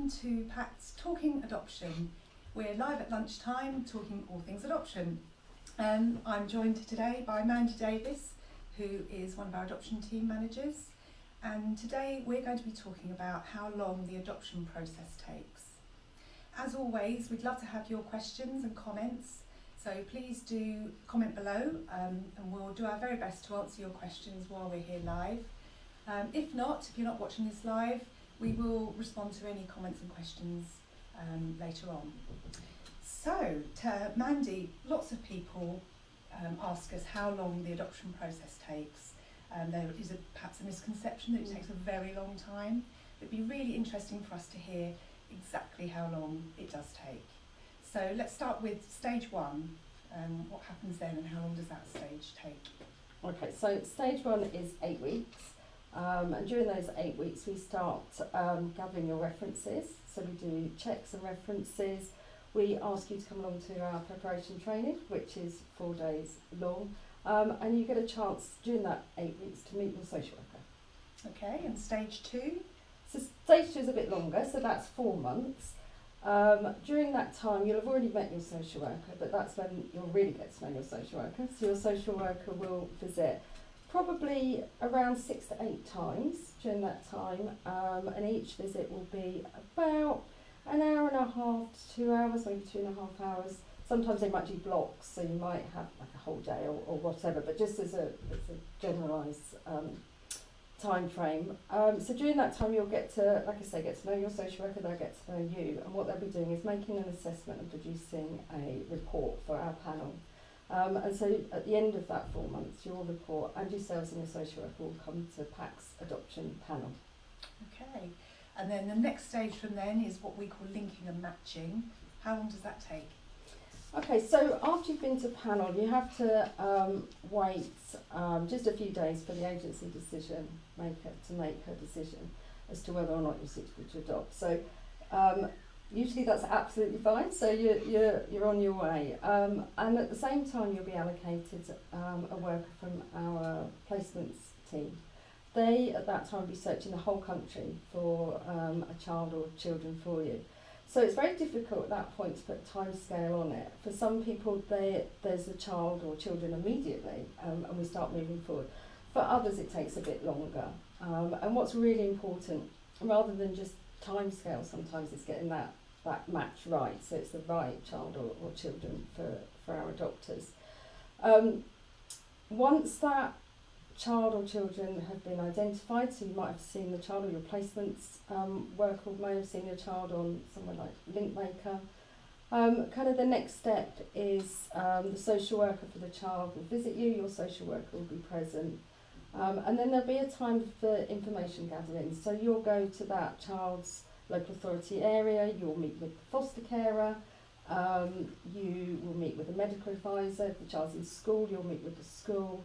welcome to PACT's Talking Adoption. We're live at lunchtime talking all things adoption. I'm joined today by Mandy Davis, who is one of our adoption team managers, and today we're going to be talking about how long the adoption process takes. As always, we'd love to have your questions and comments, so please do comment below and we'll do our very best to answer your questions while we're here live. If you're not watching this live, we will respond to any comments and questions later on. So, Mandy, lots of people ask us how long the adoption process takes. There is perhaps a misconception that it takes a very long time. It'd be really interesting for us to hear exactly how long it does take. So let's start with stage one. What happens then and how long does that stage take? Okay, so stage one is 8 weeks. And during those 8 weeks we start gathering your references. So we do checks and references. We ask you to come along to our preparation training, which is 4 days long. And you get a chance during that 8 weeks to meet your social worker. Okay, and stage two? So stage two is a bit longer, so that's 4 months. During that time you'll have already met your social worker, but that's when you'll really get to know your social worker. So your social worker will visit probably around 6 to 8 times during that time, and each visit will be about an hour and a half to 2 hours, maybe 2.5 hours. Sometimes they might do blocks, so you might have like a whole day or whatever, but just as a generalised time frame. So during that time you'll get to, like I say, get to know your social worker, they'll get to know you, and what they'll be doing is making an assessment and producing a report for our panel. And so at the end of that 4 months, your report and yourselves and your social worker will come to PACT's adoption panel. Okay, and then the next stage from then is what we call linking and matching. How long does that take? Okay, so after you've been to panel, you have to wait just a few days for the agency decision maker to make her decision as to whether or not you're suitable to adopt. So usually that's absolutely fine, so you're on your way. And at the same time you'll be allocated a worker from our placements team. They at that time will be searching the whole country for a child or children for you. So it's very difficult at that point to put a time scale on it. For some people there's a child or children immediately and we start moving forward. For others it takes a bit longer. And what's really important, rather than just time scale, sometimes it's getting that match right, so it's the right child or children for our adopters. Once that child or children have been identified, so you might have seen the child, or your placements worker may have seen your child on somewhere like Linkmaker. Kind of the next step is the social worker for the child will visit you, your social worker will be present, and then there'll be a time for information gathering. So you'll go to that child's local authority area, you'll meet with the foster carer, you will meet with a medical advisor. If the child's in school, you'll meet with the school.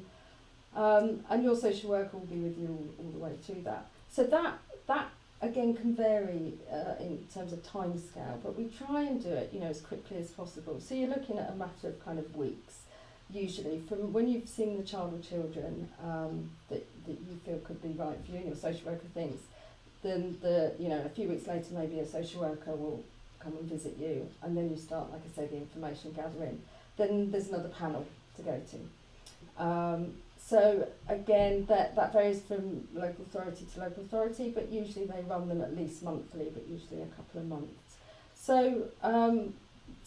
And your social worker will be with you all the way through that. So that again can vary in terms of time scale, but we try and do it, as quickly as possible. So you're looking at a matter of kind of weeks, usually, from when you've seen the child or children that you feel could be right for you and your social worker thinks. Then a few weeks later maybe a social worker will come and visit you, and then you start, like I say, the information gathering. Then there's another panel to go to. So again, that varies from local authority to local authority, but usually they run them at least monthly, but usually a couple of months. So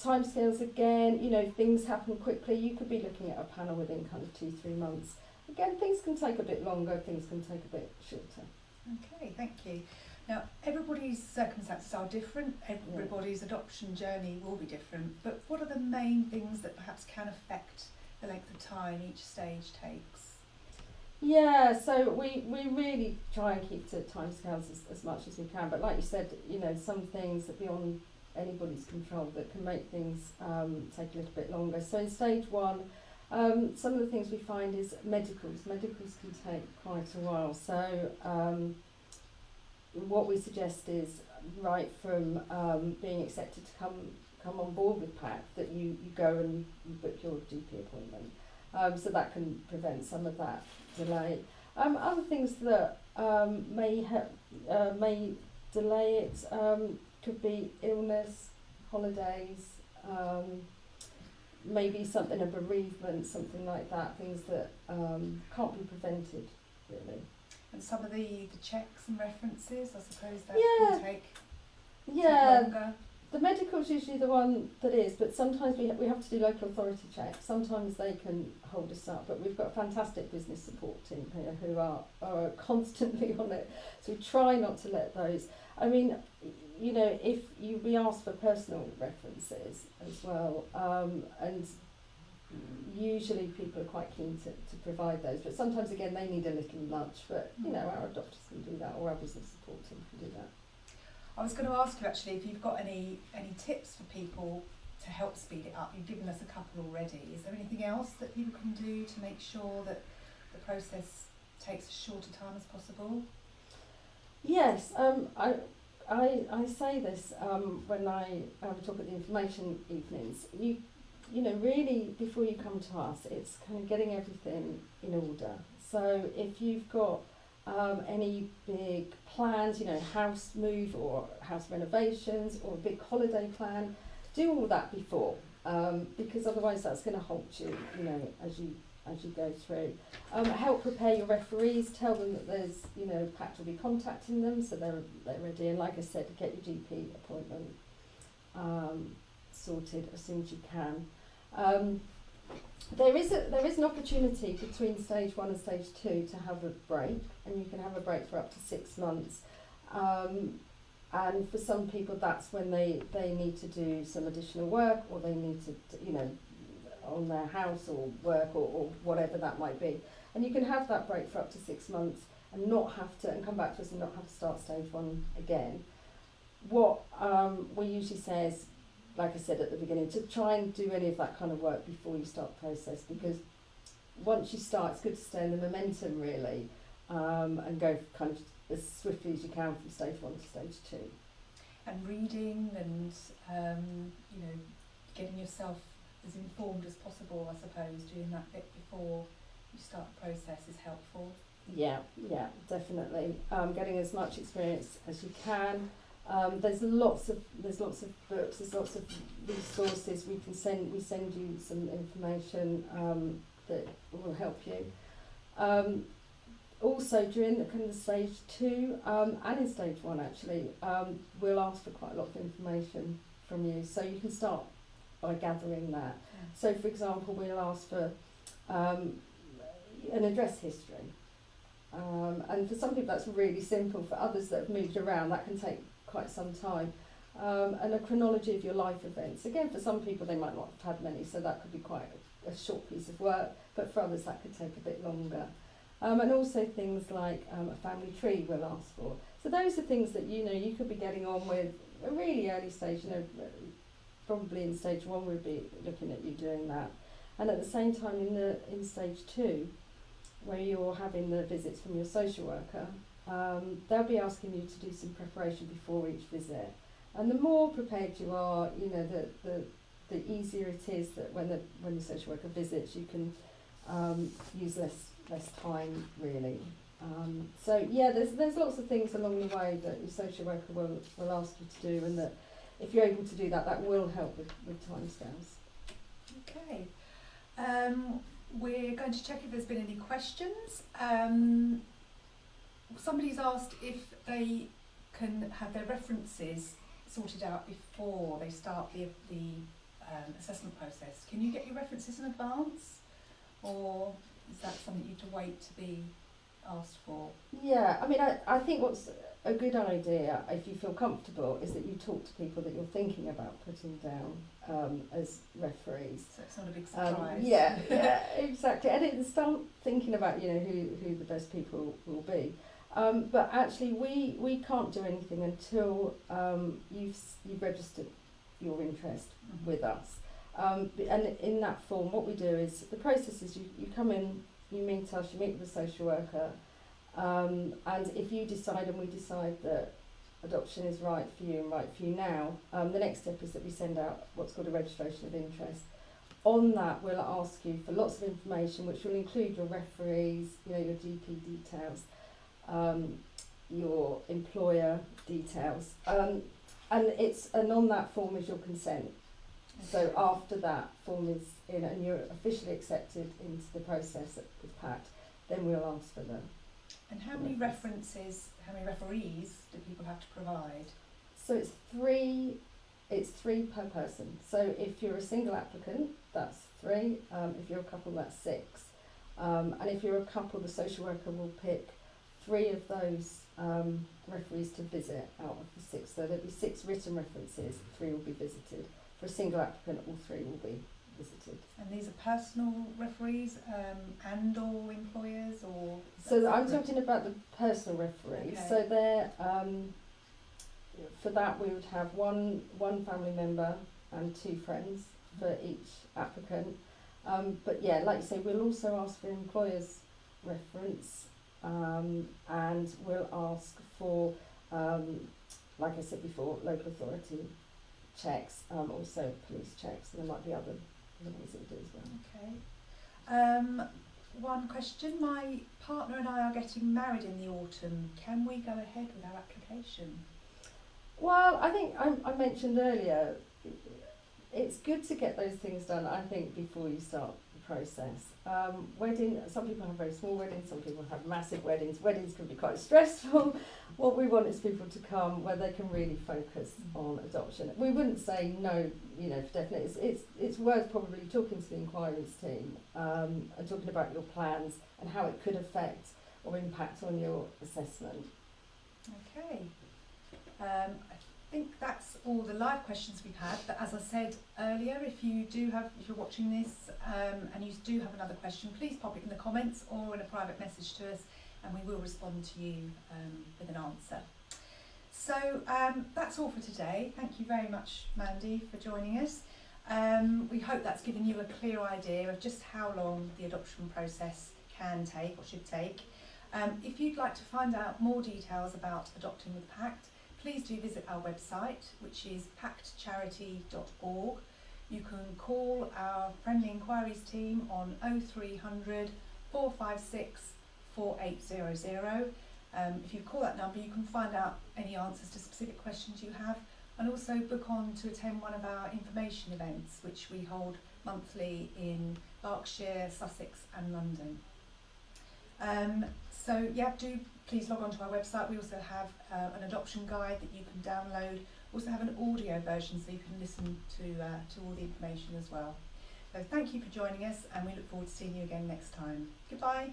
timescales again, things happen quickly. You could be looking at a panel within kind of 2-3 months. Again, things can take a bit longer, things can take a bit shorter. Okay, thank you. Now, everybody's circumstances are different, everybody's adoption journey will be different, but what are the main things that perhaps can affect the length of time each stage takes? Yeah, so we really try and keep to timescales as much as we can, but like you said, some things are beyond anybody's control that can make things take a little bit longer. So in stage one, some of the things we find is medicals. Medicals can take quite a while, so what we suggest is right from being accepted to come on board with PACT, that you go and you book your GP appointment. So that can prevent some of that delay. Other things that may delay it, could be illness, holidays, maybe something, a bereavement, something like that, things that can't be prevented, really. And some of the checks and references, I suppose that Yeah. can take longer. The medical's usually the one that is, but sometimes we have to do local authority checks. Sometimes they can hold us up, but we've got a fantastic business support team here who are constantly on it. So we try not to let those. I mean, you know, if we ask for personal references as well, and usually people are quite keen to provide those. But sometimes again they need a little nudge. But you know, our doctors can do that, or our business support team can do that. I was going to ask you actually if you've got any tips for people to help speed it up. You've given us a couple already. Is there anything else that people can do to make sure that the process takes as short a time as possible? Yes, I say this when I talk at the information evenings. You know, really before you come to us, it's kind of getting everything in order. So if you've got any big plans, you know, house move or house renovations or a big holiday plan, do all that before, because otherwise that's going to halt you, you know, as you go through. Help prepare your referees, tell them that there's, you know, PACT will be contacting them, so they're ready. And like I said, get your GP appointment sorted as soon as you can. There is an opportunity between stage 1 and stage 2 to have a break, and you can have a break for up to 6 months. And for some people, that's when they need to do some additional work, or they need to, you know, on their house or work or whatever that might be. And you can have that break for up to 6 months and not have to, and come back to us and not have to start stage 1 again. What we usually say is, like I said at the beginning, to try and do any of that kind of work before you start the process, because once you start, it's good to stay in the momentum really, and go kind of as swiftly as you can from stage 1 to stage 2. And reading and you know, getting yourself as informed as possible, I suppose, doing that bit before you start the process is helpful. Yeah, definitely. Getting as much experience as you can. There's lots of books, there's lots of resources. We send you some information that will help you. Also during the kind of stage 2 and in stage 1 actually, we'll ask for quite a lot of information from you, so you can start by gathering that. Yeah. So for example, we'll ask for an address history, and for some people that's really simple. For others that have moved around, that can take quite some time. And a chronology of your life events. Again, for some people they might not have had many, so that could be quite a short piece of work, but for others that could take a bit longer. And also things like a family tree we'll ask for. So those are things that, you know, you could be getting on with a really early stage. You know, probably in stage 1 we'd be looking at you doing that. And at the same time in stage 2, where you're having the visits from your social worker, they'll be asking you to do some preparation before each visit. And the more prepared you are, you know, the easier it is that when the social worker visits, you can use less time really. So yeah, there's lots of things along the way that your social worker will ask you to do, and that if you're able to do that, that will help with timescales. Okay. We're going to check if there's been any questions. Somebody's asked if they can have their references sorted out before they start the assessment process. Can you get your references in advance, or is that something you have to wait to be asked for? Yeah, I mean, I think what's a good idea, if you feel comfortable, is that you talk to people that you're thinking about putting down as referees. So it's not a big surprise. Yeah, exactly. And start thinking about, you know, who the best people will be. But actually, we can't do anything until you've registered your interest with us. And in that form, what we do is, the process is you come in, you meet us, you meet with the social worker, and if you decide and we decide that adoption is right for you and right for you now, the next step is that we send out what's called a registration of interest. On that, we'll ask you for lots of information, which will include your referees, you know, your GP details, your employer details, and on that form is your consent. So Okay. after that form is in and you're officially accepted into the process with PACT, then we'll ask for them. And how many references, how many referees do people have to provide? So it's three per person. So if you're a single applicant, that's 3. If you're a couple, that's 6. And if you're a couple, the social worker will pick 3 of those referees to visit out of the 6. So there'll be 6 written references, 3 will be visited. For a single applicant, all 3 will be visited. And these are personal referees and or employers, or? So I'm talking about the personal referees. Okay. So they're for that we would have one family member and 2 friends for each applicant. But yeah, like you say, we'll also ask for employers' reference, and we'll ask for, like I said before, local authority checks, also police checks, and there might be other ways that we do as well. Okay. One question, my partner and I are getting married in the autumn. Can we go ahead with our application? Well, I think I mentioned earlier, it's good to get those things done, I think, before you start the process. Some people have very small weddings, some people have massive weddings. Weddings can be quite stressful. What we want is people to come where they can really focus on adoption. We wouldn't say no, for definite. It's worth probably talking to the inquiries team and talking about your plans and how it could affect or impact on your assessment. Okay. I think that's all the live questions we've had, but as I said earlier, if you're watching this and you do have another question, please pop it in the comments or in a private message to us, and we will respond to you with an answer. So that's all for today. Thank you very much, Mandy, for joining us. We hope that's given you a clear idea of just how long the adoption process can take or should take. If you'd like to find out more details about adopting with PACT, please do visit our website, which is pactcharity.org. You can call our friendly inquiries team on 0300 456 4800. If you call that number, you can find out any answers to specific questions you have, and also book on to attend one of our information events, which we hold monthly in Berkshire, Sussex and London. So yeah, do please log on to our website. We also have an adoption guide that you can download. We also have an audio version so you can listen to all the information as well. So thank you for joining us, and we look forward to seeing you again next time. Goodbye.